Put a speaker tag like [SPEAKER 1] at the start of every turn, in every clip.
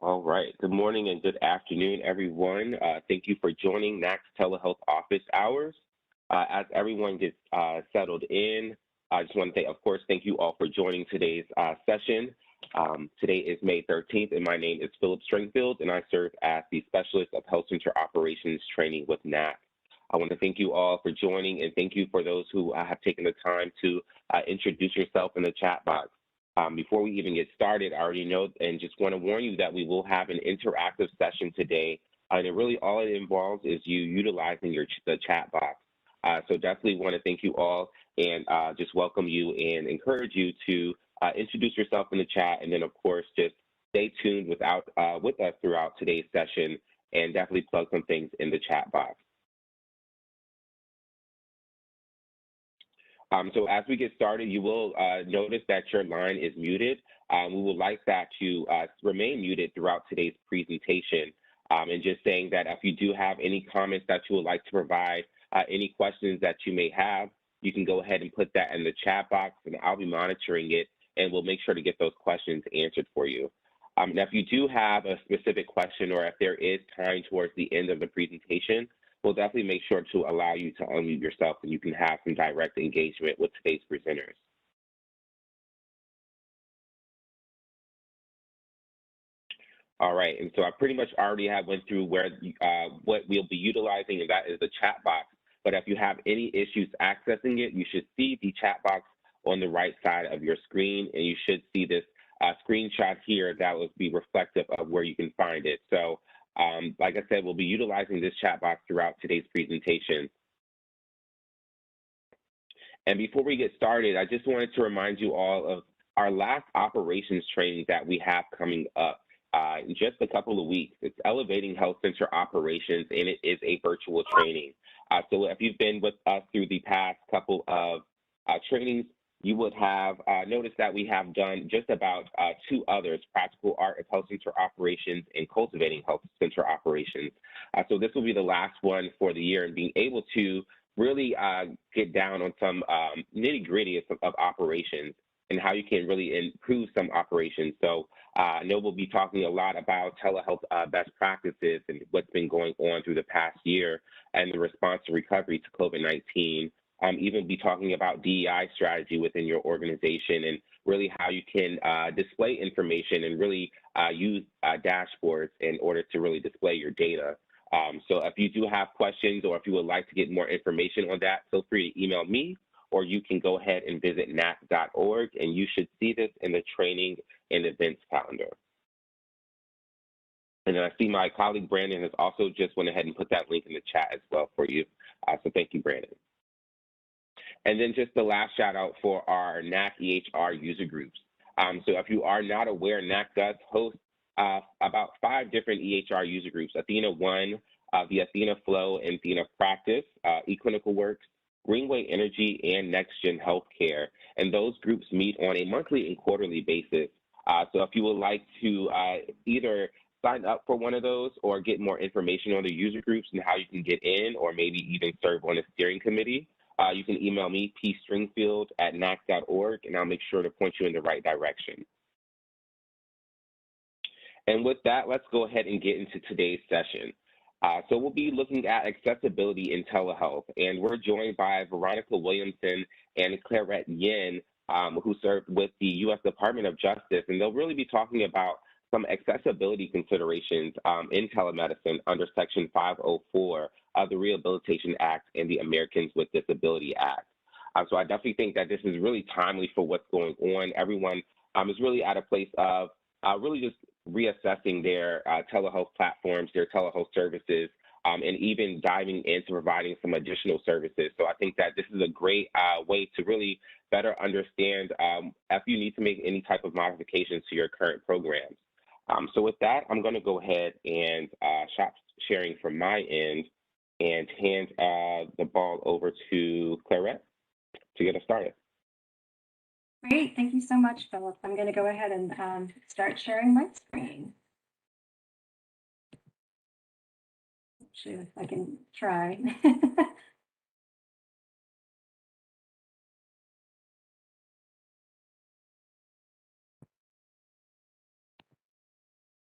[SPEAKER 1] All right. Good morning and good afternoon, everyone. Thank you for joining NAC's Telehealth Office Hours. As everyone gets settled in, I just want to say, of course, thank you all for joining today's session. Today is May 13th, and my name is Philip Stringfield, and I serve as the Specialist of Health Center Operations Training with NAC. I want to thank you all for joining, and thank you for those who have taken the time to introduce yourself in the chat box. Before we even get started, I already know and just want to warn you that we will have an interactive session today. And all it involves is you utilizing the chat box. So definitely want to thank you all and just welcome you and encourage you to introduce yourself in the chat. And then, of course, just stay tuned with us throughout today's session and definitely plug some things in the chat box. So as we get started, you will notice that your line is muted. We would like that to remain muted throughout today's presentation. And just saying that if you do have any comments that you would like to provide, any questions that you may have, you can go ahead and put that in the chat box and I'll be monitoring it and we'll make sure to get those questions answered for you. Now, if you do have a specific question or if there is time towards the end of the presentation, we'll definitely make sure to allow you to unmute yourself and you can have some direct engagement with today's presenters. All right, and so I pretty much already went through what we'll be utilizing, and that is the chat box. But if you have any issues accessing it, you should see the chat box on the right side of your screen, and you should see this screenshot here that will be reflective of where you can find it. So like I said, we'll be utilizing this chat box throughout today's presentation. And before we get started, I just wanted to remind you all of our last operations training that we have coming up in just a couple of weeks. It's Elevating Health Center Operations, and it is a virtual training. So if you've been with us through the past couple of trainings, you would have noticed that we have done just about 2 others, Practical Art of Health Center Operations and Cultivating Health Center Operations. So this will be the last one for the year, and being able to really get down on some nitty-gritty of operations and how you can really improve some operations. So I know we'll be talking a lot about telehealth best practices and what's been going on through the past year and the response to recovery to COVID-19. Even be talking about DEI strategy within your organization and really how you can display information and really use dashboards in order to really display your data. So if you do have questions or if you would like to get more information on that, feel free to email me, or you can go ahead and visit nac.org, and you should see this in the training and events calendar. And then I see my colleague Brandon has also just went ahead and put that link in the chat as well for you. So thank you, Brandon. And then just the last shout out for our NAC EHR user groups. So if you are not aware, NAC does host about 5 different EHR user groups: Athena 1, the Athena Flow and Athena Practice, eClinical Works, Greenway Energy, and NextGen Healthcare. And those groups meet on a monthly and quarterly basis. So if you would like to either sign up for one of those or get more information on the user groups and how you can get in, or maybe even serve on a steering committee, you can email me, pstringfield@nac.org, and I'll make sure to point you in the right direction. And with that, let's go ahead and get into today's session. So we'll be looking at accessibility in telehealth, and we're joined by Veronica Williamson and Clarette Yin, who serve with the U.S. Department of Justice, and they'll really be talking about some accessibility considerations in telemedicine under Section 504 of the Rehabilitation Act and the Americans with Disability Act. So I definitely think that this is really timely for what's going on. Everyone is really at a place of really just reassessing their telehealth platforms, their telehealth services, and even diving into providing some additional services. So I think that this is a great way to really better understand if you need to make any type of modifications to your current programs. So with that, I'm going to go ahead and stop sharing from my end and hand the ball over to Clarette to get us started.
[SPEAKER 2] Great, thank you so much, Philip. I'm going to go ahead and start sharing my screen. See if I can try.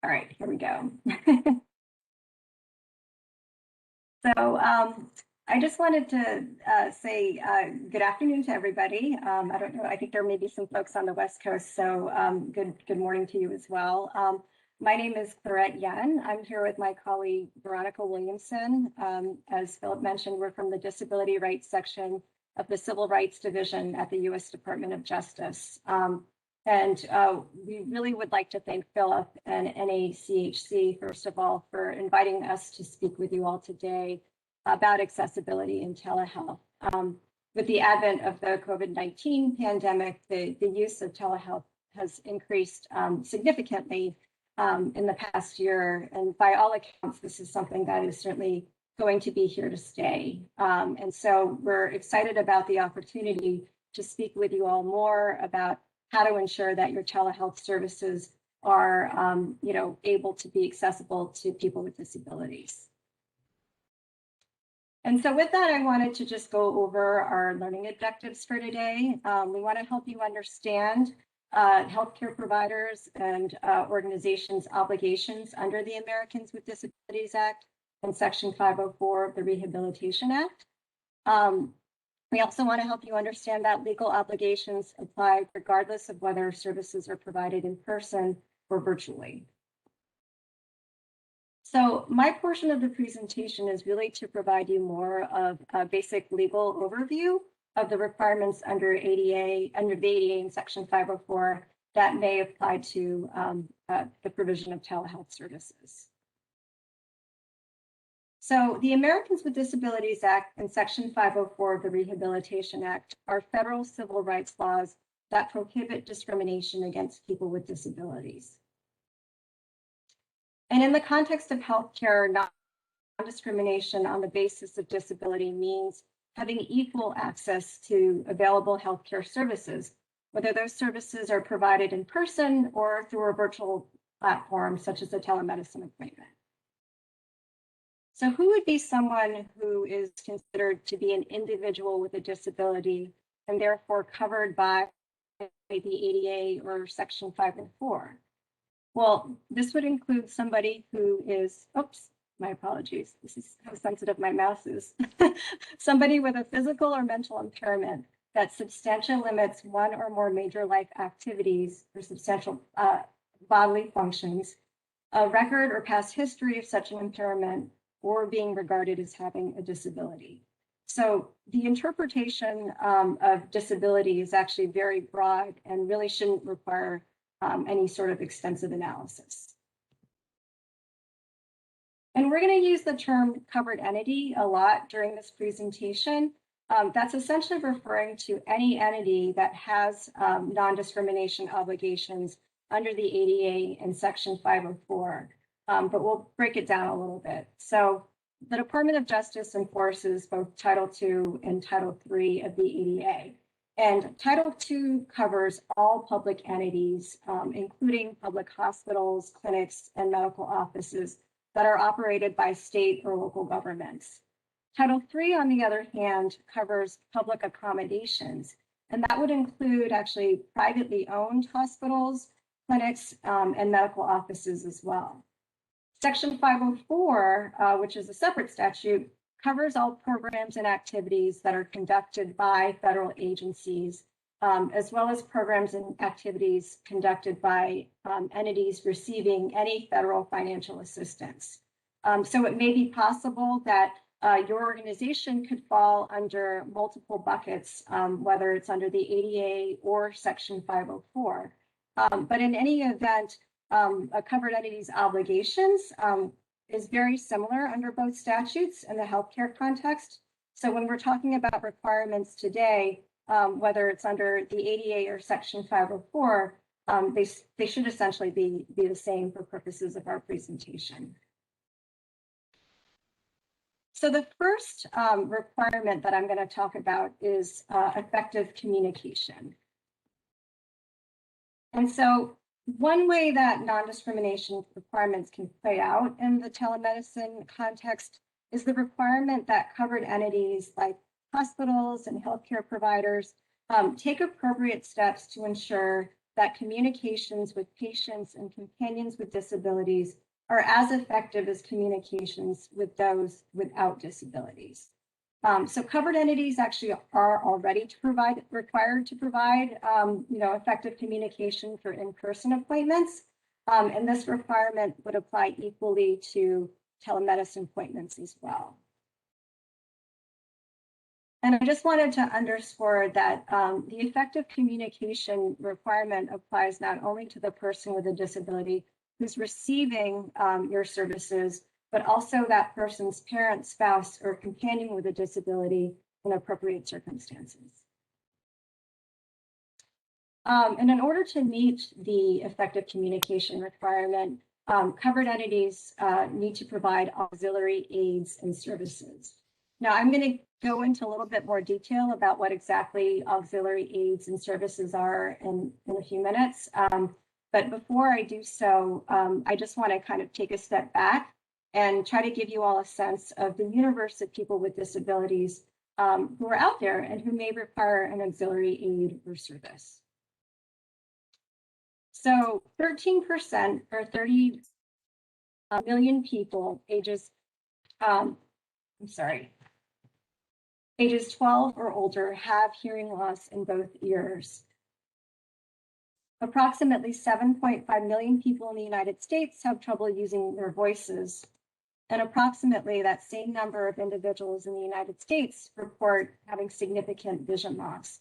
[SPEAKER 2] All right, here we go. So I just wanted to say good afternoon to everybody. I don't know, I think there may be some folks on the West Coast, so good morning to you as well. My name is Clarette Yen. I'm here with my colleague, Veronica Williamson. As Philip mentioned, we're from the Disability Rights section of the Civil Rights Division at the U.S. Department of Justice. And we really would like to thank Philip and NACHC, first of all, for inviting us to speak with you all today about accessibility in telehealth. With the advent of the COVID-19 pandemic, the use of telehealth has increased significantly in the past year. And by all accounts, this is something that is certainly going to be here to stay. And so we're excited about the opportunity to speak with you all more about how to ensure that your telehealth services are able to be accessible to people with disabilities. And so with that, I wanted to just go over our learning objectives for today. We want to help you understand healthcare providers and organizations' obligations under the Americans with Disabilities Act and Section 504 of the Rehabilitation Act. We also want to help you understand that legal obligations apply regardless of whether services are provided in person or virtually. So my portion of the presentation is really to provide you more of a basic legal overview of the requirements under the ADA in Section 504 that may apply to the provision of telehealth services. So the Americans with Disabilities Act and Section 504 of the Rehabilitation Act are federal civil rights laws that prohibit discrimination against people with disabilities. And in the context of healthcare, non-discrimination on the basis of disability means having equal access to available healthcare services, whether those services are provided in person or through a virtual platform, such as a telemedicine appointment. So who would be someone who is considered to be an individual with a disability and therefore covered by the ADA or Section 504? Well, this would include somebody who is, oops, my apologies. This is how sensitive my mouse is. Somebody with a physical or mental impairment that substantially limits one or more major life activities or substantial bodily functions, a record or past history of such an impairment, or being regarded as having a disability. So the interpretation of disability is actually very broad and really shouldn't require any sort of extensive analysis. And we're going to use the term covered entity a lot during this presentation. That's essentially referring to any entity that has non-discrimination obligations under the ADA and Section 504. But we'll break it down a little bit. So the Department of Justice enforces both Title II and Title III of the ADA. And Title II covers all public entities, including public hospitals, clinics, and medical offices that are operated by state or local governments. Title III, on the other hand, covers public accommodations, and that would include actually privately owned hospitals, clinics, and medical offices as well. Section 504, which is a separate statute, covers all programs and activities that are conducted by federal agencies, as well as programs and activities conducted by entities receiving any federal financial assistance. So it may be possible that your organization could fall under multiple buckets, whether it's under the ADA or Section 504. But in any event, a covered entity's obligations is very similar under both statutes in the healthcare context. So when we're talking about requirements today, whether it's under the ADA or Section 504, they should essentially be the same for purposes of our presentation. So the first requirement that I'm going to talk about is effective communication. And so one way that non-discrimination requirements can play out in the telemedicine context is the requirement that covered entities like hospitals and healthcare providers take appropriate steps to ensure that communications with patients and companions with disabilities are as effective as communications with those without disabilities. So covered entities actually are already required to provide, effective communication for in-person appointments. And this requirement would apply equally to telemedicine appointments as well. And I just wanted to underscore that the effective communication requirement applies not only to the person with a disability who's receiving your services, but also that person's parent, spouse, or companion with a disability in appropriate circumstances. And in order to meet the effective communication requirement, covered entities need to provide auxiliary aids and services. Now, I'm going to go into a little bit more detail about what exactly auxiliary aids and services are in a few minutes. But before I do so, I just want to kind of take a step back and try to give you all a sense of the universe of people with disabilities who are out there and who may require an auxiliary aid or service. So 13% or 30 million people ages 12 or older have hearing loss in both ears. Approximately 7.5 million people in the United States have trouble using their voices. And approximately that same number of individuals in the United States report having significant vision loss.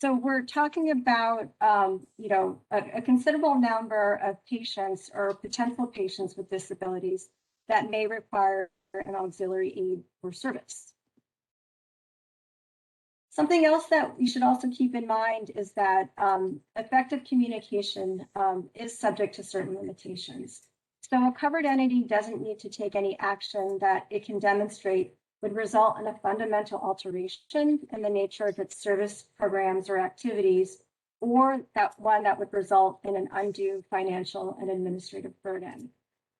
[SPEAKER 2] So we're talking about, a considerable number of patients or potential patients with disabilities that may require an auxiliary aid or service. Something else that we should also keep in mind is that effective communication is subject to certain limitations. So a covered entity doesn't need to take any action that it can demonstrate would result in a fundamental alteration in the nature of its service programs or activities, or that one that would result in an undue financial and administrative burden.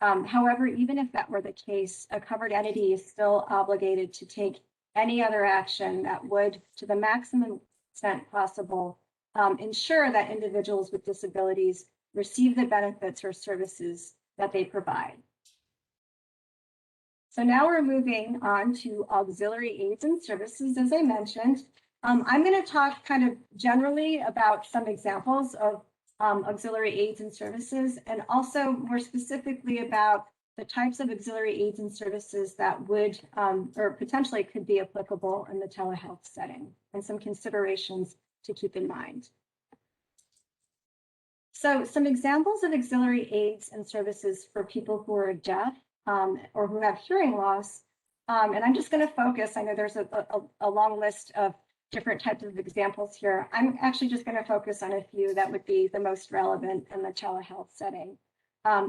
[SPEAKER 2] However, even if that were the case, a covered entity is still obligated to take any other action that would, to the maximum extent possible, ensure that individuals with disabilities receive the benefits or services that they provide. So now we're moving on to auxiliary aids and services, as I mentioned. I'm going to talk kind of generally about some examples of auxiliary aids and services, and also more specifically about the types of auxiliary aids and services that would or potentially could be applicable in the telehealth setting, and some considerations to keep in mind. So some examples of auxiliary aids and services for people who are deaf or who have hearing loss. And I'm just going to focus, I know there's a long list of different types of examples here. I'm actually just going to focus on a few that would be the most relevant in the telehealth setting.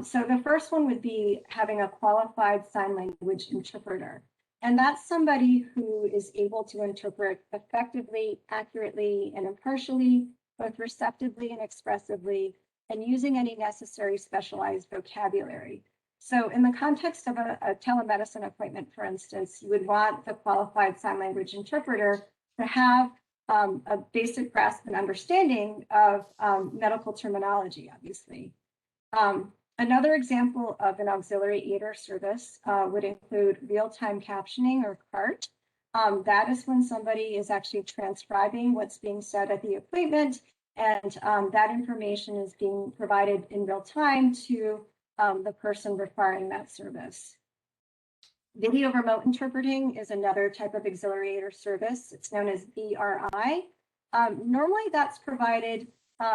[SPEAKER 2] So the first one would be having a qualified sign language interpreter. And that's somebody who is able to interpret effectively, accurately, and impartially, both receptively and expressively, and using any necessary specialized vocabulary. So in the context of a telemedicine appointment, for instance, you would want the qualified sign language interpreter to have a basic grasp and understanding of medical terminology, obviously. Another example of an auxiliary aid or service would include real-time captioning, or CART. That is when somebody is actually transcribing what's being said at the appointment, and that information is being provided in real time to the person requiring that service. Video remote interpreting is another type of auxiliary aid or service. It's known as VRI. Normally that's provided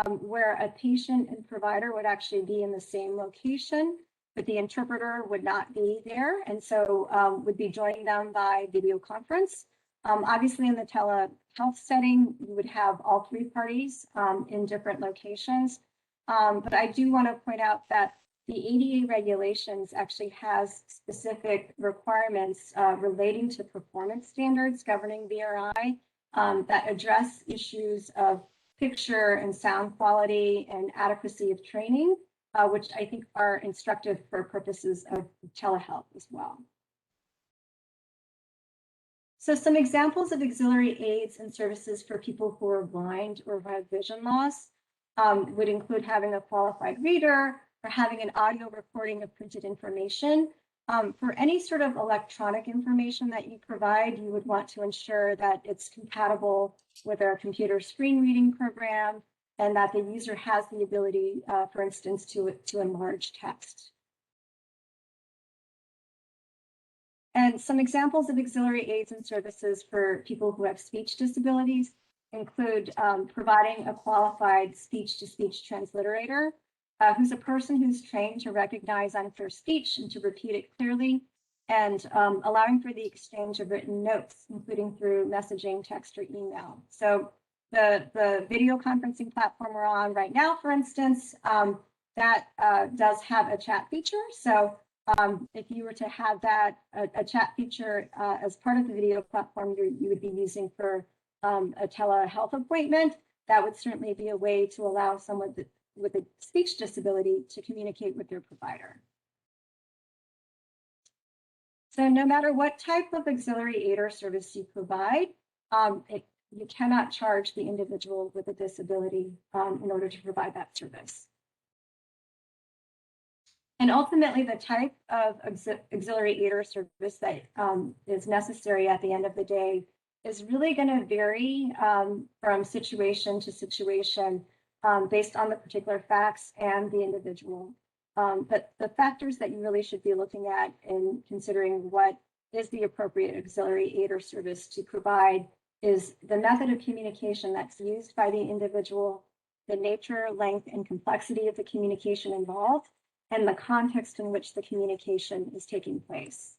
[SPEAKER 2] where a patient and provider would actually be in the same location, but the interpreter would not be there, and so would be joining them by video conference. Obviously, in the telehealth setting, you would have all three parties in different locations. But I do want to point out that the ADA regulations actually has specific requirements relating to performance standards governing VRI that address issues of picture and sound quality and adequacy of training, which I think are instructive for purposes of telehealth as well. So some examples of auxiliary aids and services for people who are blind or have vision loss. would include having a qualified reader or having an audio recording of printed information. For any sort of electronic information that you provide, you would want to ensure that it's compatible with a computer screen reading program and that the user has the ability, for instance, to enlarge text. And some examples of auxiliary aids and services for people who have speech disabilities include providing a qualified speech-to-speech transliterator, who's a person who's trained to recognize unfair speech and to repeat it clearly, and allowing for the exchange of written notes, including through messaging, text, or email. So the video conferencing platform we're on right now, for instance, that does have a chat feature. So if you were to have that, a chat feature as part of the video platform you would be using for a telehealth appointment, that would certainly be a way to allow someone with a speech disability to communicate with their provider. So no matter what type of auxiliary aid or service you provide, you cannot charge the individual with a disability in order to provide that service. And ultimately, the type of auxiliary aid or service that is necessary at the end of the day is really going to vary from situation to situation based on the particular facts and the individual. But the factors that you really should be looking at in considering what is the appropriate auxiliary aid or service to provide is the method of communication that's used by the individual, the nature, length, and complexity of the communication involved, and the context in which the communication is taking place.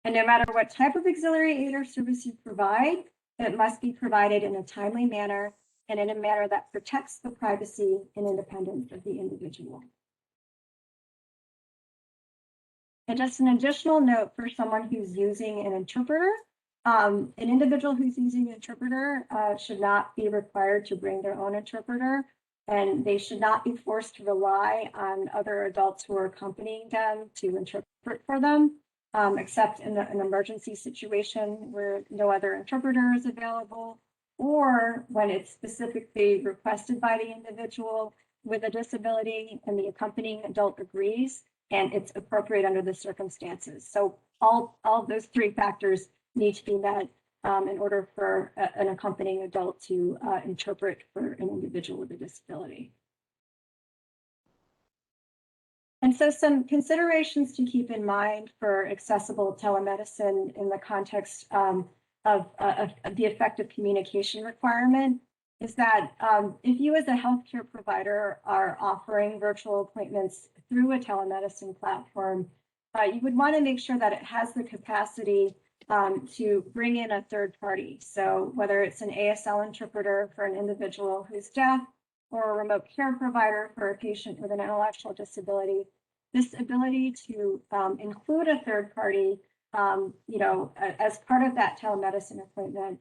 [SPEAKER 2] And no matter what type of auxiliary aid or service you provide, it must be provided in a timely manner and in a manner that protects the privacy and independence of the individual. And just an additional note for someone who's using an interpreter, an individual who's using an interpreter should not be required to bring their own interpreter, and they should not be forced to rely on other adults who are accompanying them to interpret for them, except in an emergency situation where no other interpreter is available, or when it's specifically requested by the individual with a disability and the accompanying adult agrees and it's appropriate under the circumstances. So all those three factors need to be met in order for an accompanying adult to interpret for an individual with a disability. And so some considerations to keep in mind for accessible telemedicine in the context of the effective communication requirement is that if you as a healthcare provider are offering virtual appointments through a telemedicine platform, you would want to make sure that it has the capacity to bring in a third party. So whether it's an ASL interpreter for an individual who's deaf or a remote care provider for a patient with an intellectual disability, this ability to include a third party, as part of that telemedicine appointment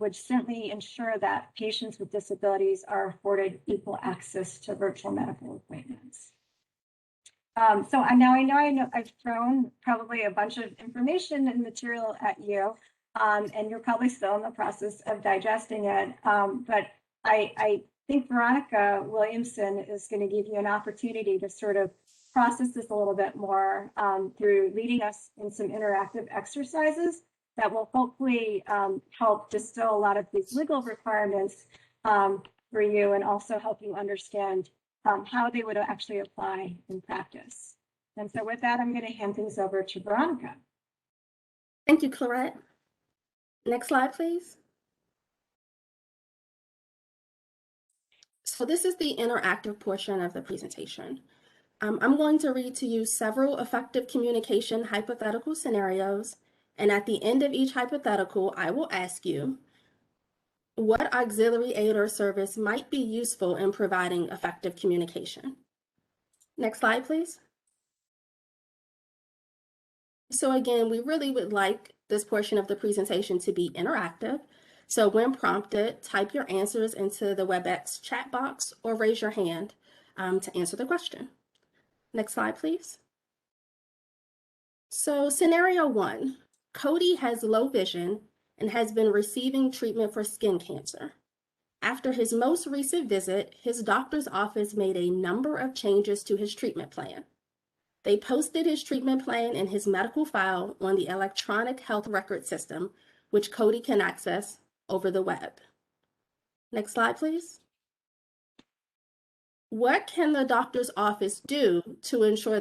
[SPEAKER 2] would certainly ensure that patients with disabilities are afforded equal access to virtual medical appointments. So I know I've thrown probably a bunch of information and material at you, and you're probably still in the process of digesting it. But I think Veronica Williamson is going to give you an opportunity to sort of process this a little bit more through leading us in some interactive exercises that will hopefully help distill a lot of these legal requirements for you and also help you understand how they would actually apply in practice. And so with that, I'm going to hand things over to Veronica.
[SPEAKER 3] Thank you, Clarette. Next slide, please. So this is the interactive portion of the presentation. I'm going to read to you several effective communication hypothetical scenarios, and at the end of each hypothetical, I will ask you, what auxiliary aid or service might be useful in providing effective communication? Next slide, please. So again, we really would like this portion of the presentation to be interactive. So when prompted, type your answers into the WebEx chat box or raise your hand to answer the question. Next slide, please. So scenario 1, Cody has low vision and has been receiving treatment for skin cancer. After his most recent visit, his doctor's office made a number of changes to his treatment plan. They posted his treatment plan and his medical file on the electronic health record system, which Cody can access over the web. Next slide, please. What can the doctor's office do to ensure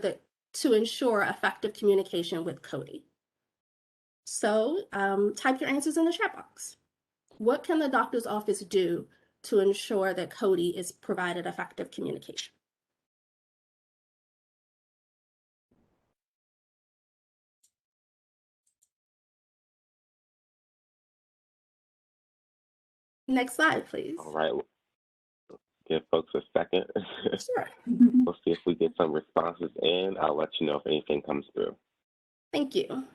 [SPEAKER 3] effective communication with Cody? So type your answers in the chat box. What can the doctor's office do to ensure that Cody is provided effective communication? Next slide, please.
[SPEAKER 1] All right. Give folks a second.
[SPEAKER 3] Sure.
[SPEAKER 1] We'll see if we get some responses in. I'll let you know if anything comes through.
[SPEAKER 3] Thank you.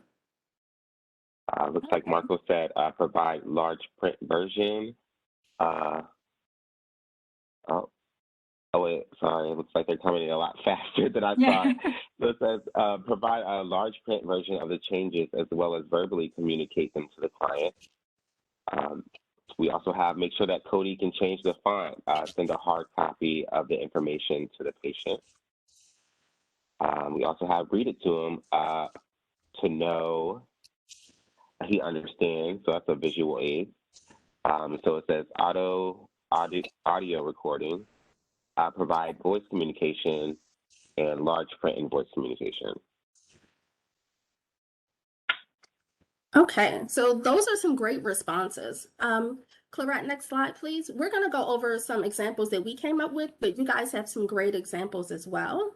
[SPEAKER 1] Looks like Marco said provide large print version. Wait, sorry. It looks like they're coming in a lot faster than I thought. So it says provide a large print version of the changes as well as verbally communicate them to the client. We also have make sure that Cody can change the font, send a hard copy of the information to the patient. We also have read it to him to know he understands. So that's a visual aid. So it says audio recording, provide voice communication, and large print and voice communication.
[SPEAKER 3] Okay, so those are some great responses. Clarette, next slide, please. We're going to go over some examples that we came up with, but you guys have some great examples as well.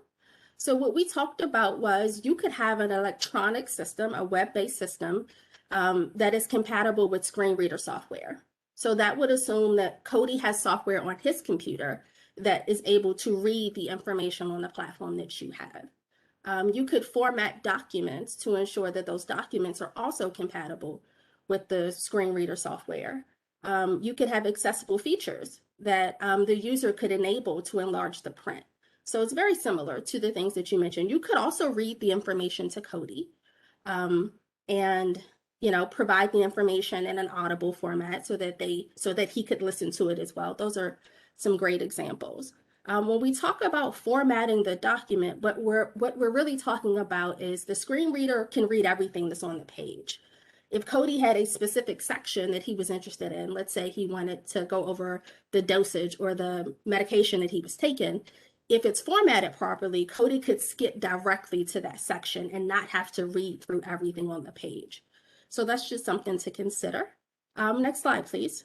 [SPEAKER 3] So what we talked about was you could have an electronic system, a web-based system that is compatible with screen reader software. So that would assume that Cody has software on his computer that is able to read the information on the platform that you have. You could format documents to ensure that those documents are also compatible with the screen reader software. You could have accessible features that the user could enable to enlarge the print. So it's very similar to the things that you mentioned. You could also read the information to Cody and provide the information in an audible format so that he could listen to it as well. Those are some great examples. When we talk about formatting the document, what we're really talking about is the screen reader can read everything that's on the page. If Cody had a specific section that he was interested in, let's say he wanted to go over the dosage or the medication that he was taking, if it's formatted properly, Cody could skip directly to that section and not have to read through everything on the page. So that's just something to consider. Next slide, please.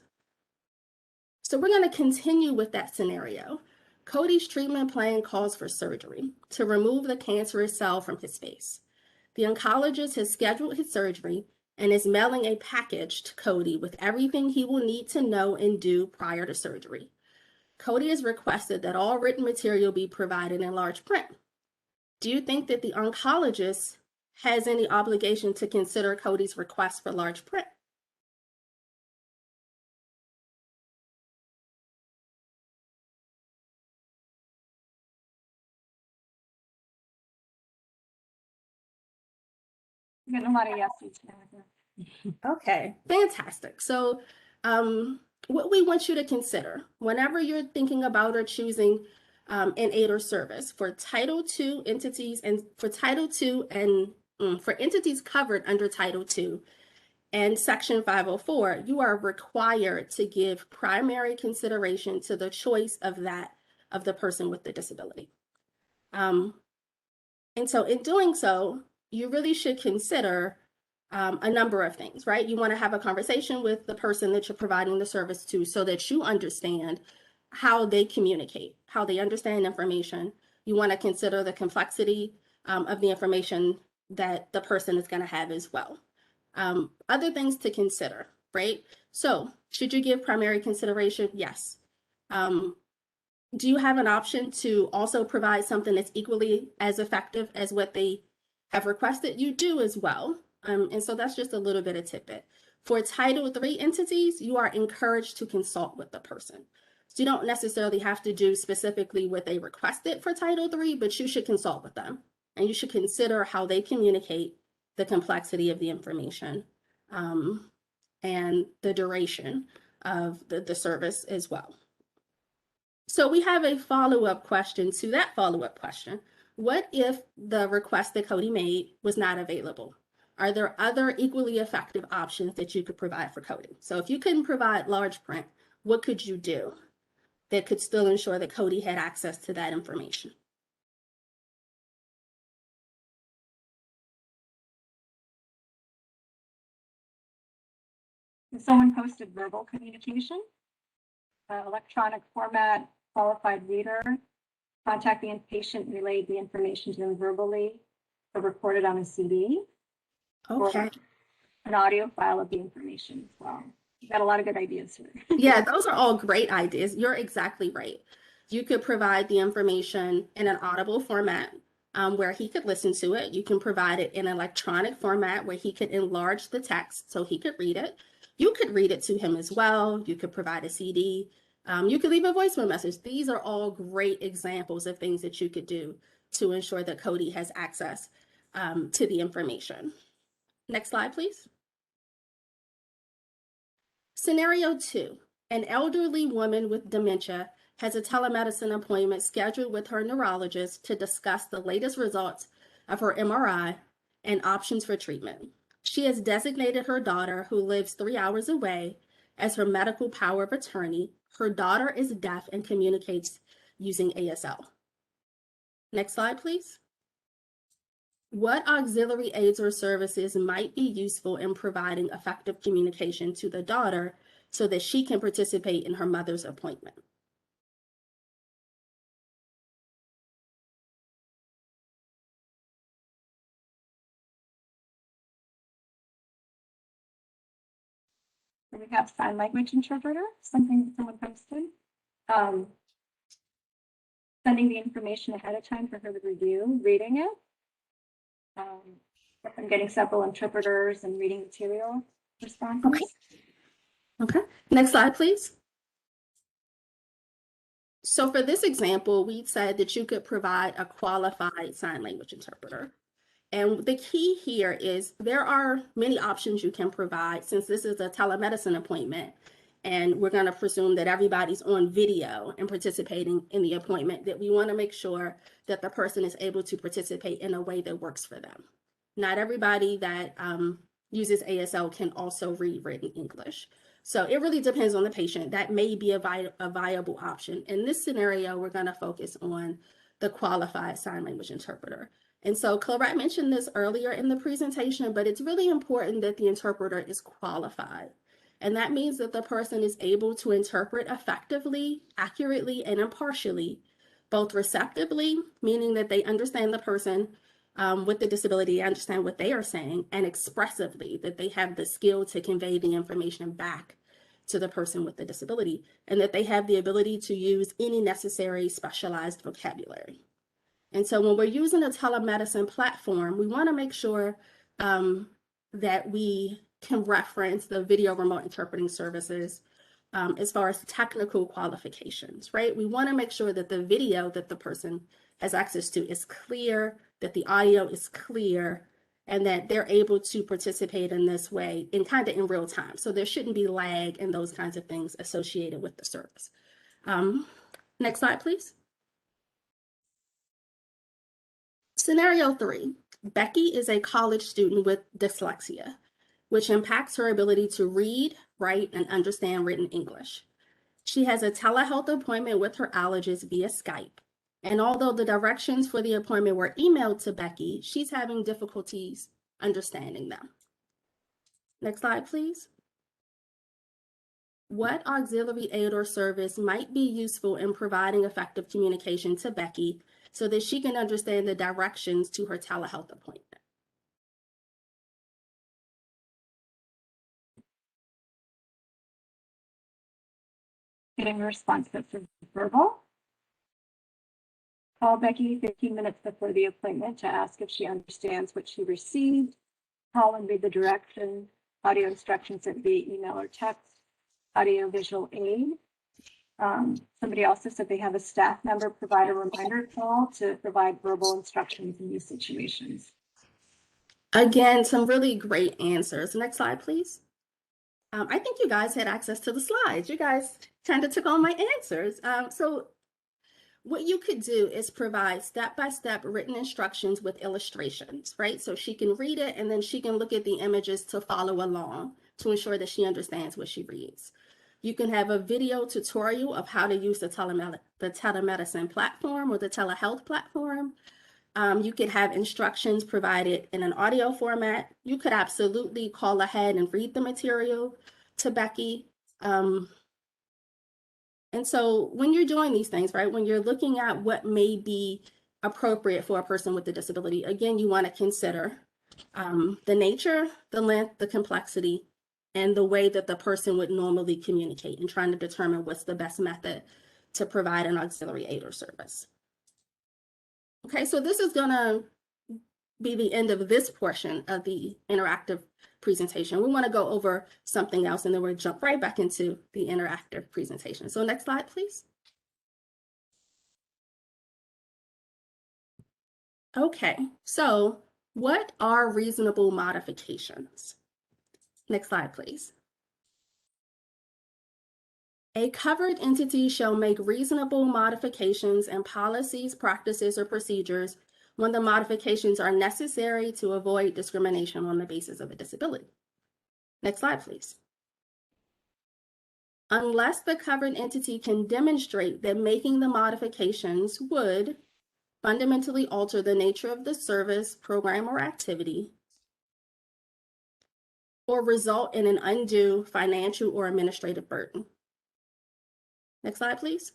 [SPEAKER 3] So we're going to continue with that scenario. Cody's treatment plan calls for surgery to remove the cancerous cell from his face. The oncologist has scheduled his surgery and is mailing a package to Cody with everything he will need to know and do prior to surgery. Cody has requested that all written material be provided in large print. Do you think that the oncologist has any obligation to consider Cody's request for large print?
[SPEAKER 2] I'm getting a lot of yeses now.
[SPEAKER 3] Okay, fantastic. So what we want you to consider whenever you're thinking about or choosing an aid or service for Title II entities and for Title II and for entities covered under Title II and Section 504, you are required to give primary consideration to the choice of the person with the disability. And so in doing so, you really should consider a number of things, right? You want to have a conversation with the person that you're providing the service to so that you understand how they communicate, how they understand information. You want to consider the complexity of the information that the person is going to have as well. Other things to consider, right? So should you give primary consideration? Yes. Do you have an option to also provide something that's equally as effective as what they have requested? You do as well. And so that's just a little bit of tidbit. For Title III entities, you are encouraged to consult with the person. So you don't necessarily have to do specifically what they requested for Title III, but you should consult with them. And you should consider how they communicate the complexity of the information and the duration of the service as well. So we have a follow-up question to that follow-up question. What if the request that Cody made was not available? Are there other equally effective options that you could provide for Cody? So if you couldn't provide large print, what could you do that could still ensure that Cody had access to that information?
[SPEAKER 2] If someone posted verbal communication, electronic format, qualified reader, contact the patient, relayed the information to them verbally, or recorded on a CD,
[SPEAKER 3] Okay.
[SPEAKER 2] or an audio file of the information as well. You've got a lot of good ideas here.
[SPEAKER 3] Yeah, those are all great ideas. You're exactly right. You could provide the information in an audible format where he could listen to it. You can provide it in electronic format where he could enlarge the text so he could read it. You could read it to him as well. You could provide a CD. You could leave a voicemail message. These are all great examples of things that you could do to ensure that Cody has access to the information. Next slide, please. Scenario 2, an elderly woman with dementia has a telemedicine appointment scheduled with her neurologist to discuss the latest results of her MRI and options for treatment. She has designated her daughter, who lives 3 hours away, as her medical power of attorney. Her daughter is deaf and communicates using ASL. Next slide, please. What auxiliary aids or services might be useful in providing effective communication to the daughter so that she can participate in her mother's appointment?
[SPEAKER 2] We have sign language interpreter, something that someone posted. Sending the information ahead of time for her to review, reading it. I'm getting several interpreters and reading material responses.
[SPEAKER 3] Okay. Next slide, please. So for this example, we said that you could provide a qualified sign language interpreter. And the key here is there are many options you can provide since this is a telemedicine appointment. And we're going to presume that everybody's on video and participating in the appointment, that we want to make sure that the person is able to participate in a way that works for them. Not everybody that uses ASL can also read written English. So it really depends on the patient. That may be a viable option. In this scenario, we're going to focus on the qualified sign language interpreter. And so Clarette mentioned this earlier in the presentation, but it's really important that the interpreter is qualified. And that means that the person is able to interpret effectively, accurately, and impartially, both receptively, meaning that they understand the person with the disability, understand what they are saying, and expressively, that they have the skill to convey the information back to the person with the disability, and that they have the ability to use any necessary specialized vocabulary. And so when we're using a telemedicine platform, we want to make sure that we can reference the video remote interpreting services as far as technical qualifications, right? We want to make sure that the video that the person has access to is clear, that the audio is clear, and that they're able to participate in this way in kind of in real time. So there shouldn't be lag and those kinds of things associated with the service. Next slide, please. Scenario 3, Becky is a college student with dyslexia, which impacts her ability to read, write, and understand written English. She has a telehealth appointment with her allergist via Skype. And although the directions for the appointment were emailed to Becky, she's having difficulties understanding them. Next slide, please. What auxiliary aid or service might be useful in providing effective communication to Becky so that she can understand the directions to her telehealth appointment?
[SPEAKER 2] Getting a response that's verbal. Call Becky 15 minutes before the appointment to ask if she understands what she received. Call and read the directions, audio instructions sent via email or text, audio visual aid. Somebody also said they have a staff member provide a reminder call to provide verbal instructions in these situations.
[SPEAKER 3] Again, some really great answers. Next slide, please. I think you guys had access to the slides. You guys kind of took all my answers. So what you could do is provide step-by-step written instructions with illustrations, right? So she can read it and then she can look at the images to follow along to ensure that she understands what she reads. You can have a video tutorial of how to use the telemedicine platform or the telehealth platform. You could have instructions provided in an audio format. You could absolutely call ahead and read the material to Becky. And so when you're doing these things, right, when you're looking at what may be appropriate for a person with a disability, again, you want to consider the nature, the length, the complexity, and the way that the person would normally communicate and trying to determine what's the best method to provide an auxiliary aid or service. Okay, so this is going to be the end of this portion of the interactive presentation. We want to go over something else and then we'll jump right back into the interactive presentation. So next slide, please. Okay, so what are reasonable modifications? Next slide, please. A covered entity shall make reasonable modifications in policies, practices, or procedures when the modifications are necessary to avoid discrimination on the basis of a disability. Next slide, please. Unless the covered entity can demonstrate that making the modifications would fundamentally alter the nature of the service, program, or activity, or result in an undue financial or administrative burden. Next slide, please.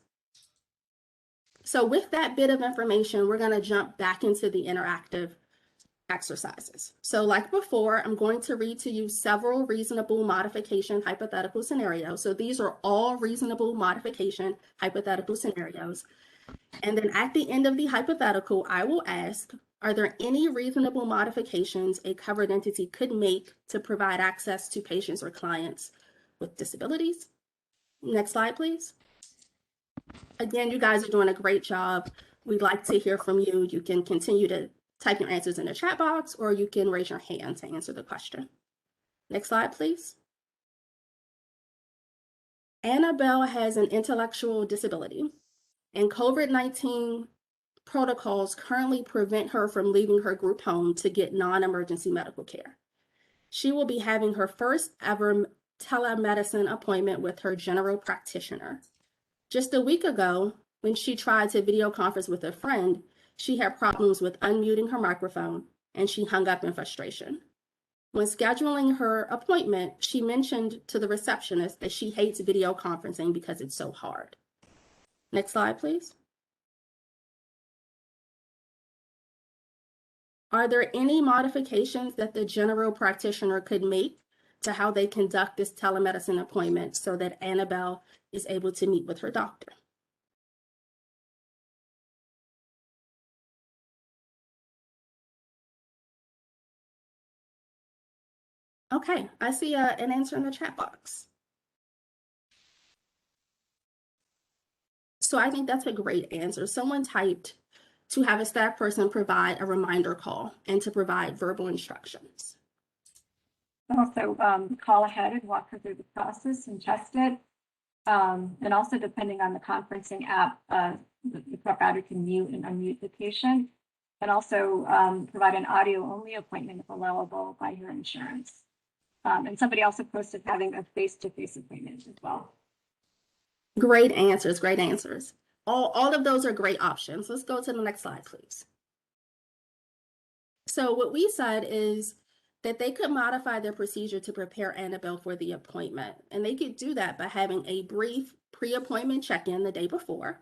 [SPEAKER 3] So with that bit of information, we're going to jump back into the interactive exercises. So like before, I'm going to read to you several reasonable modification hypothetical scenarios. So these are all reasonable modification hypothetical scenarios. And then at the end of the hypothetical, I will ask, are there any reasonable modifications a covered entity could make to provide access to patients or clients with disabilities? Next slide, please. Again, you guys are doing a great job. We'd like to hear from you. You can continue to type your answers in the chat box, or you can raise your hand to answer the question. Next slide, please. Annabelle has an intellectual disability, and COVID-19 protocols currently prevent her from leaving her group home to get non-emergency medical care. She will be having her first ever telemedicine appointment with her general practitioner. Just a week ago, when she tried to video conference with a friend, she had problems with unmuting her microphone and she hung up in frustration. When scheduling her appointment, she mentioned to the receptionist that she hates video conferencing because it's so hard. Next slide, please. Are there any modifications that the general practitioner could make to how they conduct this telemedicine appointment so that Annabelle is able to meet with her doctor? Okay, I see an answer in the chat box. So I think that's a great answer. Someone typed to have a staff person provide a reminder call and to provide verbal instructions.
[SPEAKER 2] Also, call ahead and walk her through the process and test it. And also, depending on the conferencing app, the provider can mute and unmute the patient. And also provide an audio-only appointment if allowable by your insurance. And somebody also posted having a face-to-face appointment as well.
[SPEAKER 3] Great answers, great answers. All of those are great options. Let's go to the next slide, please. So what we said is that they could modify their procedure to prepare Annabelle for the appointment. And they could do that by having a brief pre-appointment check-in the day before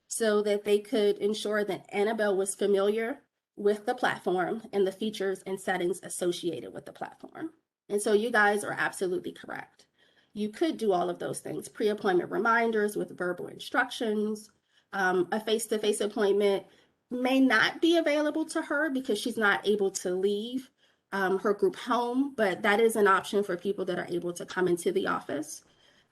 [SPEAKER 3] so that they could ensure that Annabelle was familiar with the platform and the features and settings associated with the platform. And so you guys are absolutely correct. You could do all of those things, pre-appointment reminders with verbal instructions. A face-to-face appointment may not be available to her because she's not able to leave her group home, but that is an option for people that are able to come into the office.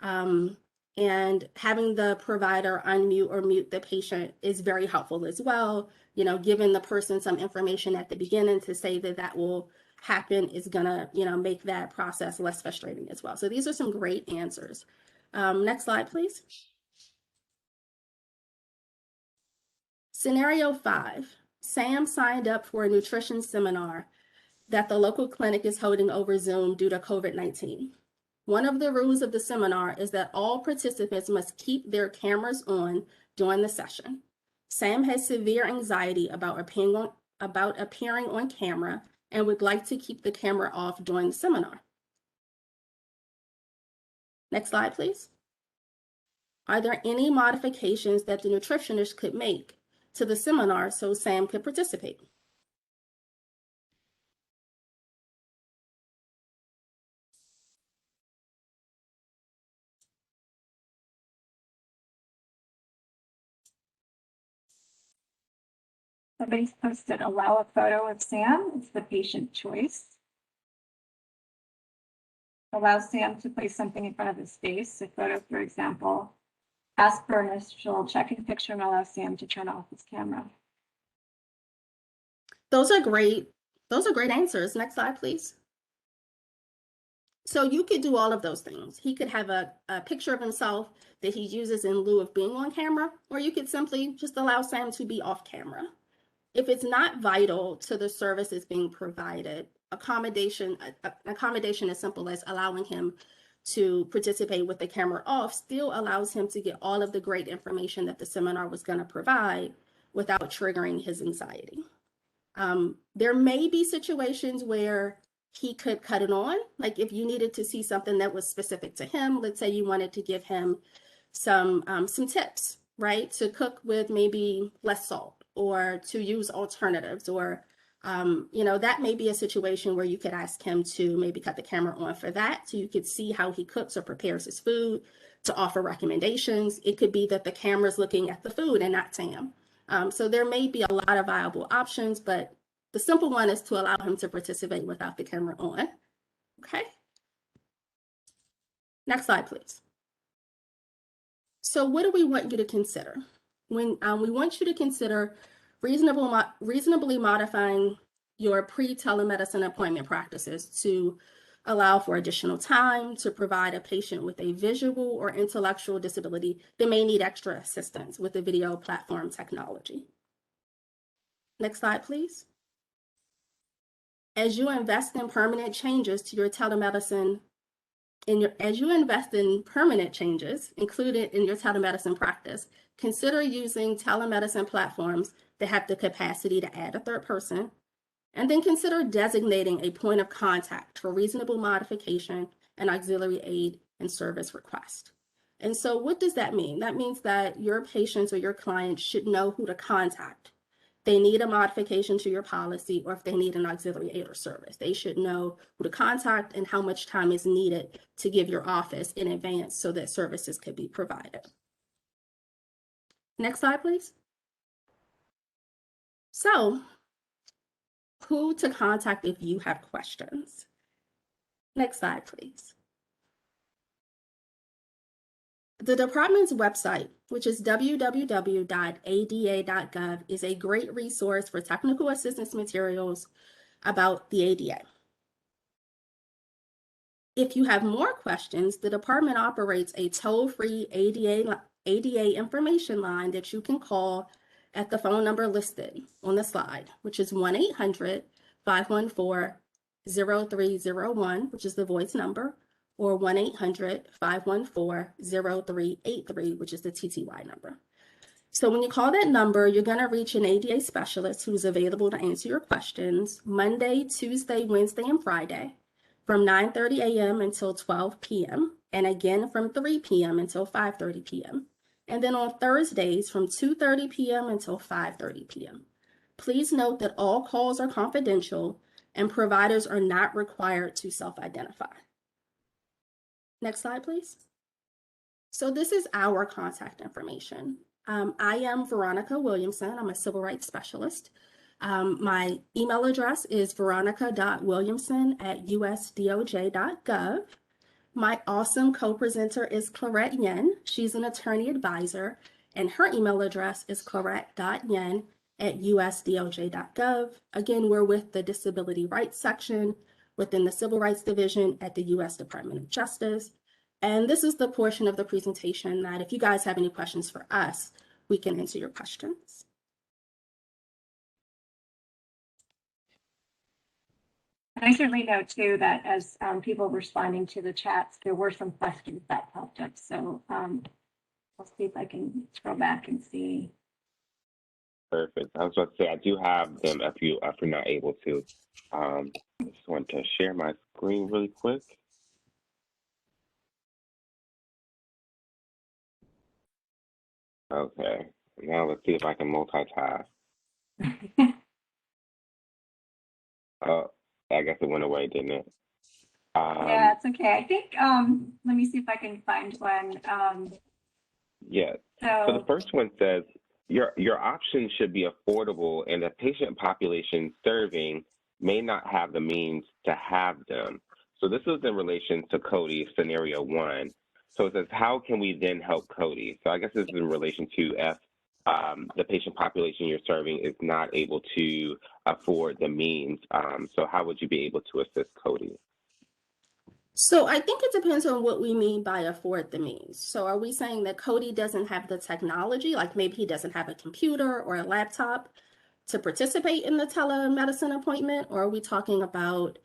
[SPEAKER 3] And having the provider unmute or mute the patient is very helpful as well. You know, giving the person some information at the beginning to say that that will happen is gonna, make that process less frustrating as well. So these are some great answers. Next slide, please. Scenario 5, Sam signed up for a nutrition seminar that the local clinic is holding over Zoom due to COVID-19. One of the rules of the seminar is that all participants must keep their cameras on during the session. Sam has severe anxiety about appearing on camera and would like to keep the camera off during the seminar. Next slide, please. Are there any modifications that the nutritionist could make to the seminar so Sam could participate?
[SPEAKER 2] Somebody's posted allow a photo of Sam. It's the patient choice. Allow Sam to place something in front of his face. A photo, for example. Ask for initial check-in picture and allow Sam to turn off his camera.
[SPEAKER 3] Those are great answers. Next slide, please. So you could do all of those things. He could have a picture of himself that he uses in lieu of being on camera, or you could simply just allow Sam to be off camera. If it's not vital to the services being provided, accommodation as simple as allowing him to participate with the camera off still allows him to get all of the great information that the seminar was going to provide without triggering his anxiety. There may be situations where he could cut it on, like if you needed to see something that was specific to him. Let's say you wanted to give him some tips, right, to cook with maybe less salt or to use alternatives, or that may be a situation where you could ask him to maybe cut the camera on for that, so you could see how he cooks or prepares his food, to offer recommendations. It could be that the camera's looking at the food and not Sam. So there may be a lot of viable options, but the simple one is to allow him to participate without the camera on. Okay. Next slide, please. So what do we want you to consider? When we want you to consider reasonably modifying your pre-telemedicine appointment practices to allow for additional time, to provide a patient with a visual or intellectual disability that may need extra assistance with the video platform technology. Next slide, please. As you invest in permanent changes to your telemedicine, as you invest in permanent changes included in your telemedicine practice, consider using telemedicine platforms that have the capacity to add a third person, and then consider designating a point of contact for reasonable modification and auxiliary aid and service request. And so what does that mean? That means that your patients or your clients should know who to contact. They need a modification to your policy, or if they need an auxiliary aid or service, they should know who to contact and how much time is needed to give your office in advance so that services could be provided. Next slide, please. So, who to contact if you have questions? Next slide, please. The department's website, which is www.ada.gov, is a great resource for technical assistance materials about the ADA. If you have more questions, the department operates a toll-free ADA information line that you can call at the phone number listed on the slide, which is 1-800-514-0301, which is the voice number, or 1-800-514-0383, which is the TTY number. So when you call that number, you're going to reach an ADA specialist who's available to answer your questions Monday, Tuesday, Wednesday, and Friday from 9:30 a.m. until 12 p.m. and again from 3 p.m. until 5:30 p.m. and then on Thursdays from 2:30 p.m. until 5:30 p.m. Please note that all calls are confidential and providers are not required to self-identify. Next slide, please. So this is our contact information. I am Veronica Williamson. I'm a civil rights specialist. My email address is veronica.williamson@usdoj.gov. My awesome co-presenter is Clarette Yen. She's an attorney advisor, and her email address is clarette.yen at usdoj.gov. Again, we're with the Disability Rights section within the Civil Rights Division at the U.S. Department of Justice. And this is the portion of the presentation that if you guys have any questions for us, we can answer your questions.
[SPEAKER 2] And I certainly know too that as people responding to the chats, there were some questions that popped up. So I'll see if I can scroll back and see.
[SPEAKER 1] Perfect. I was about to say I do have them if you're not able to. I just want to share my screen really quick. Okay. Now let's see if I can multitask. Oh, I guess it went away, didn't it?
[SPEAKER 2] Yeah, it's okay. I think let me see if I can find one.
[SPEAKER 1] Yeah. So the first one says your options should be affordable, and the patient population serving may not have the means to have them. So this is in relation to Cody scenario 1. So it says, how can we then help Cody? So I guess this is in relation to if the patient population you're serving is not able to afford the means. So how would you be able to assist Cody?
[SPEAKER 3] So I think it depends on what we mean by afford the means. So are we saying that Cody doesn't have the technology, like maybe he doesn't have a computer or a laptop to participate in the telemedicine appointment? Or are we talking about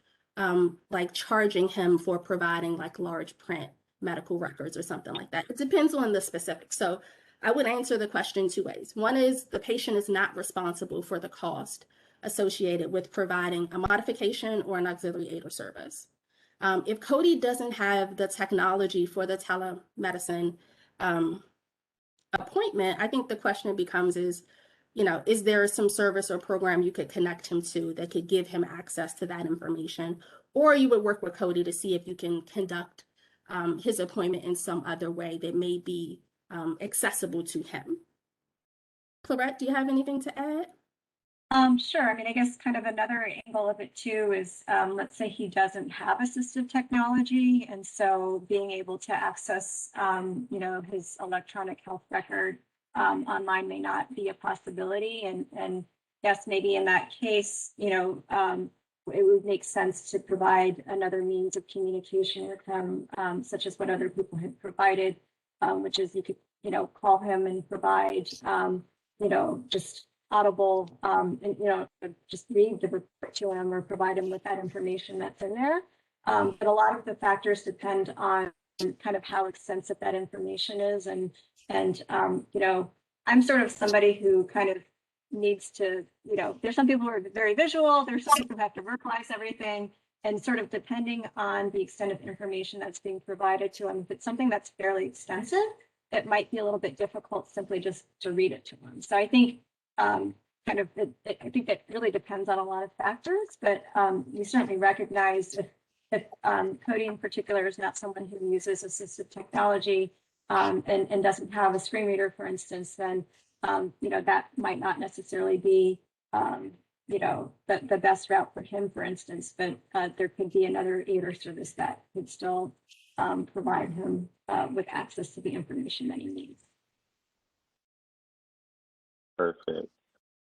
[SPEAKER 3] like charging him for providing like large print medical records or something like that? It depends on the specifics. So I would answer the question two ways. One is the patient is not responsible for the cost associated with providing a modification or an auxiliary aid or service. If Cody doesn't have the technology for the telemedicine appointment, I think the question becomes is there some service or program you could connect him to that could give him access to that information? Or you would work with Cody to see if you can conduct his appointment in some other way that may be accessible to him. Clarette, do you have anything to add?
[SPEAKER 2] Sure. I mean, I guess kind of another angle of it too is, let's say he doesn't have assistive technology, and so being able to access, his electronic health record online may not be a possibility. And yes, maybe in that case, it would make sense to provide another means of communication with him, such as what other people have provided, which is you could, call him and provide, just audible, just read the report to him or provide him with that information that's in there. But a lot of the factors depend on kind of how extensive that information is. And I'm sort of somebody who kind of needs to, there's some people who are very visual, there's some people who have to verbalize everything. And sort of depending on the extent of information that's being provided to them, if it's something that's fairly extensive, it might be a little bit difficult simply just to read it to them. So I think I think that really depends on a lot of factors, but we certainly recognize if Cody in particular is not someone who uses assistive technology and doesn't have a screen reader, for instance, then that might not necessarily be the best route for him, for instance, but there could be another aid or service that could still provide him with access to the information that he needs.
[SPEAKER 1] Perfect.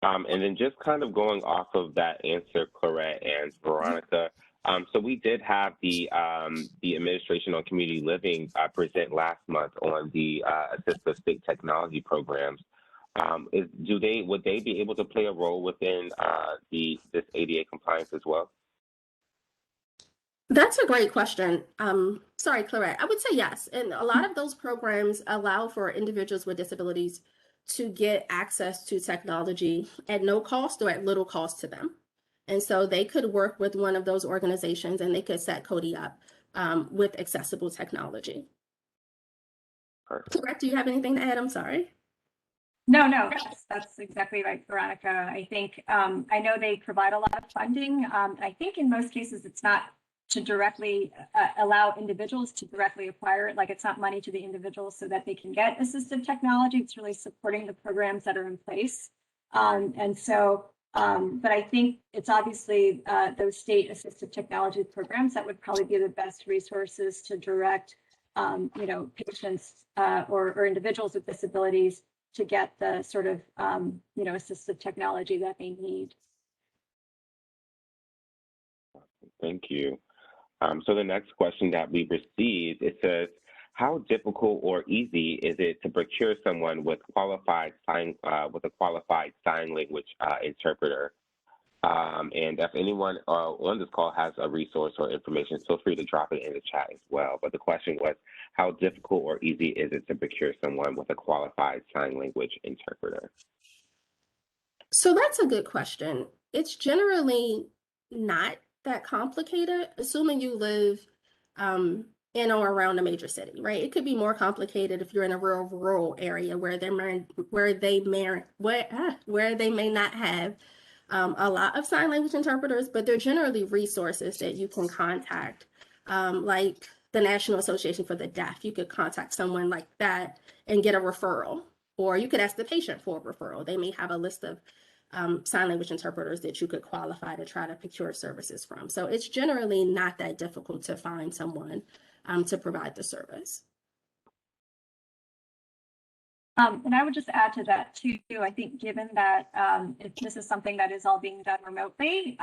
[SPEAKER 1] And then just kind of going off of that answer, Clarette and Veronica, so we did have the Administration on Community Living present last month on the assistive state technology programs. Would they be able to play a role within this ADA compliance as well?
[SPEAKER 3] That's a great question. Sorry, Clarette. I would say yes. And a lot of those programs allow for individuals with disabilities to get access to technology at no cost or at little cost to them. And so they could work with one of those organizations and they could set Cody up with accessible technology.
[SPEAKER 1] Perfect.
[SPEAKER 3] Clarette, do you have anything to add? I'm sorry.
[SPEAKER 2] No, that's exactly right, Veronica. I think I know they provide a lot of funding. I think in most cases it's not to directly allow individuals to directly acquire it. Like it's not money to the individuals so that they can get assistive technology. It's really supporting the programs that are in place. But I think it's obviously those state assistive technology programs that would probably be the best resources to direct, patients or individuals with disabilities to get the sort of, assistive technology that they need.
[SPEAKER 1] Thank you. So the next question that we received, it says, how difficult or easy is it to procure someone with a qualified sign language interpreter? And if anyone on this call has a resource or information, feel free to drop it in the chat as well. But the question was, how difficult or easy is it to procure someone with a qualified sign language interpreter?
[SPEAKER 3] So that's a good question. It's generally not that complicated, assuming you live in or around a major city, right? It could be more complicated if you're in a rural area where they may not have a lot of sign language interpreters, but they're generally resources that you can contact, like the National Association for the Deaf. You could contact someone like that and get a referral, or you could ask the patient for a referral. They may have a list of sign language interpreters that you could qualify to try to procure services from. So it's generally not that difficult to find someone to provide the service.
[SPEAKER 2] And I would just add to that too, I think given that if this is something that is all being done remotely,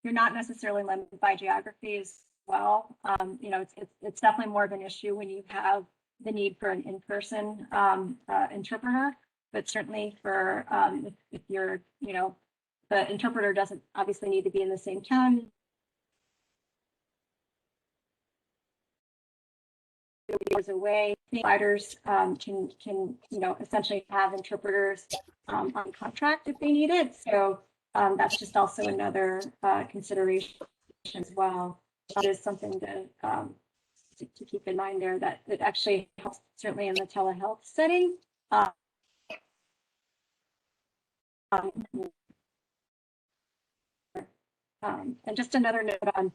[SPEAKER 2] you're not necessarily limited by geography as well. It's definitely more of an issue when you have the need for an in-person interpreter, but certainly for if you're, the interpreter doesn't obviously need to be in the same town. Years away, providers can essentially have interpreters on contract if they need it. So that's just also another consideration as well. That is something to keep in mind there, that it actually helps certainly in the telehealth setting. And just another note on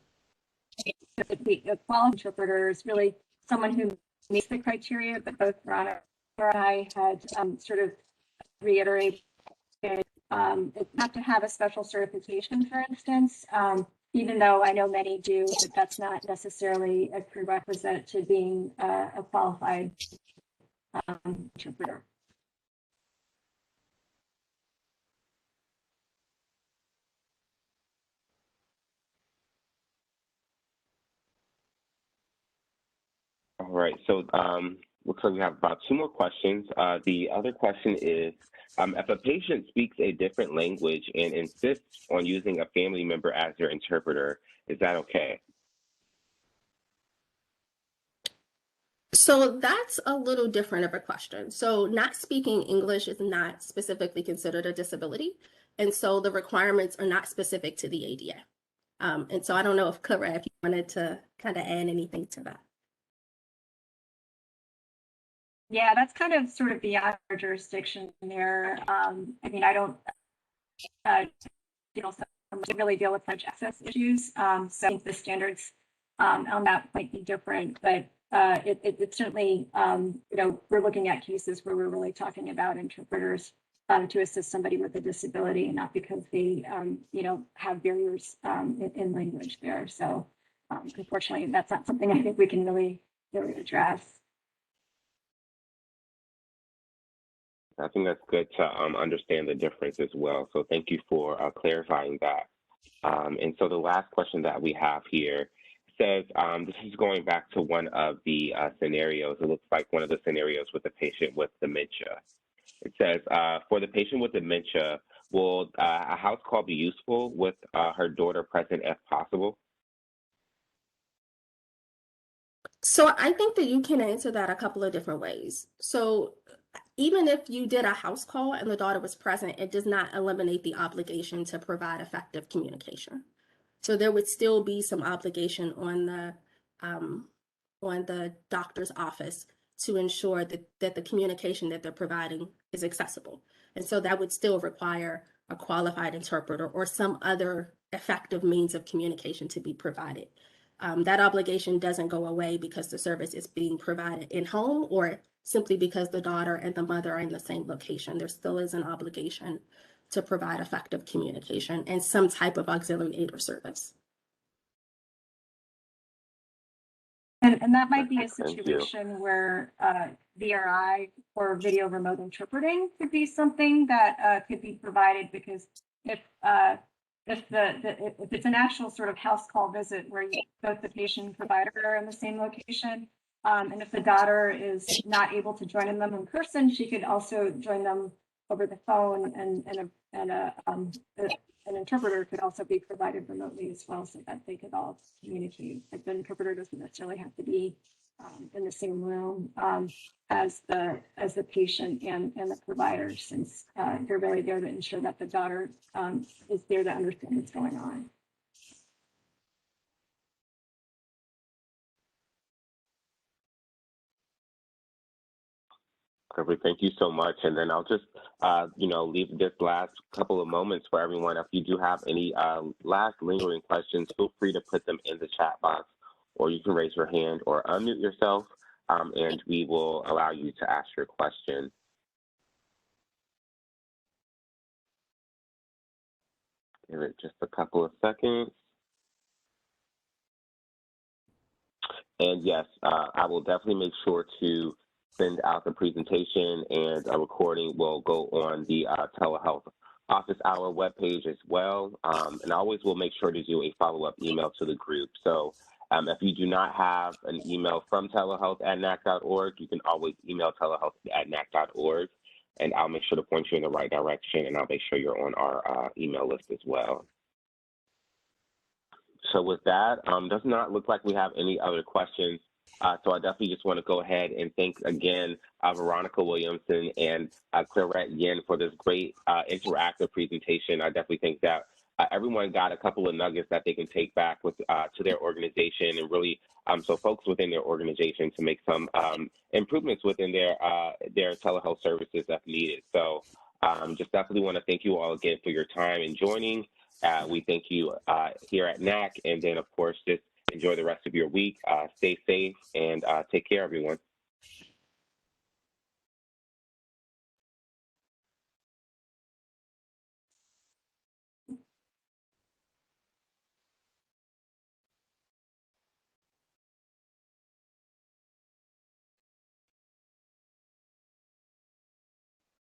[SPEAKER 2] the qualified interpreter is really someone who meets the criteria, but both Veronica and I had sort of reiterated not to have a special certification, for instance, even though I know many do, but that's not necessarily a prerequisite to being a qualified interpreter.
[SPEAKER 1] All right, so looks like we have about 2 more questions. The other question is, if a patient speaks a different language and insists on using a family member as their interpreter, is that okay?
[SPEAKER 3] So that's a little different of a question. So not speaking English is not specifically considered a disability. And so the requirements are not specific to the ADA. And so I don't know if Kara, if you wanted to kind of add anything to that.
[SPEAKER 2] Yeah, that's kind of sort of beyond our jurisdiction there. I mean, I don't really deal with such access issues. So I think the standards on that might be different, but it certainly, we're looking at cases where we're really talking about interpreters to assist somebody with a disability, and not because they, have barriers in language there. So unfortunately, that's not something I think we can really address.
[SPEAKER 1] I think that's good to understand the difference as well. So thank you for clarifying that. And so the last question that we have here says, this is going back to one of the scenarios. It looks like one of the scenarios with the patient with dementia. It says, for the patient with dementia, will a house call be useful with her daughter present if possible?
[SPEAKER 3] So I think that you can answer that a couple of different ways. So even if you did a house call and the daughter was present, it does not eliminate the obligation to provide effective communication. So there would still be some obligation on the doctor's office to ensure that the communication that they're providing is accessible. And so that would still require a qualified interpreter or some other effective means of communication to be provided. That obligation doesn't go away because the service is being provided in home or simply because the daughter and the mother are in the same location. There still is an obligation to provide effective communication and some type of auxiliary aid or service.
[SPEAKER 2] And that might be a
[SPEAKER 1] Thank you.
[SPEAKER 2] situation where VRI or video remote interpreting could be something that could be provided, because if if it's an actual sort of house call visit where both the patient and provider are in the same location, and if the daughter is not able to join them in person, she could also join them over the phone, an interpreter could also be provided remotely as well, so that they could all communicate. Like, the interpreter doesn't necessarily have to be in the same room as the patient and the provider, since they're really there to ensure that the daughter is there to understand what's going on.
[SPEAKER 1] Perfect. Thank you so much. And then I'll just, leave this last couple of moments for everyone. If you do have any last lingering questions, feel free to put them in the chat box, or you can raise your hand or unmute yourself, and we will allow you to ask your question. Give it just a couple of seconds. And yes, I will definitely make sure to send out the presentation, and a recording will go on the Telehealth Office Hour webpage as well. And I always will make sure to do a follow-up email to the group. So if you do not have an email from telehealth@nac.org, you can always email telehealth@nac.org, and I'll make sure to point you in the right direction, and I'll make sure you're on our email list as well. So with that, does not look like we have any other questions. So I definitely just want to go ahead and thank again Veronica Williamson and Clarette Yin for this great interactive presentation. I definitely think that everyone got a couple of nuggets that they can take back with to their organization, and really so folks within their organization to make some improvements within their telehealth services if needed. So just definitely want to thank you all again for your time and joining. We thank you here at NAC, and then of course just enjoy the rest of your week. Stay safe and take care, everyone.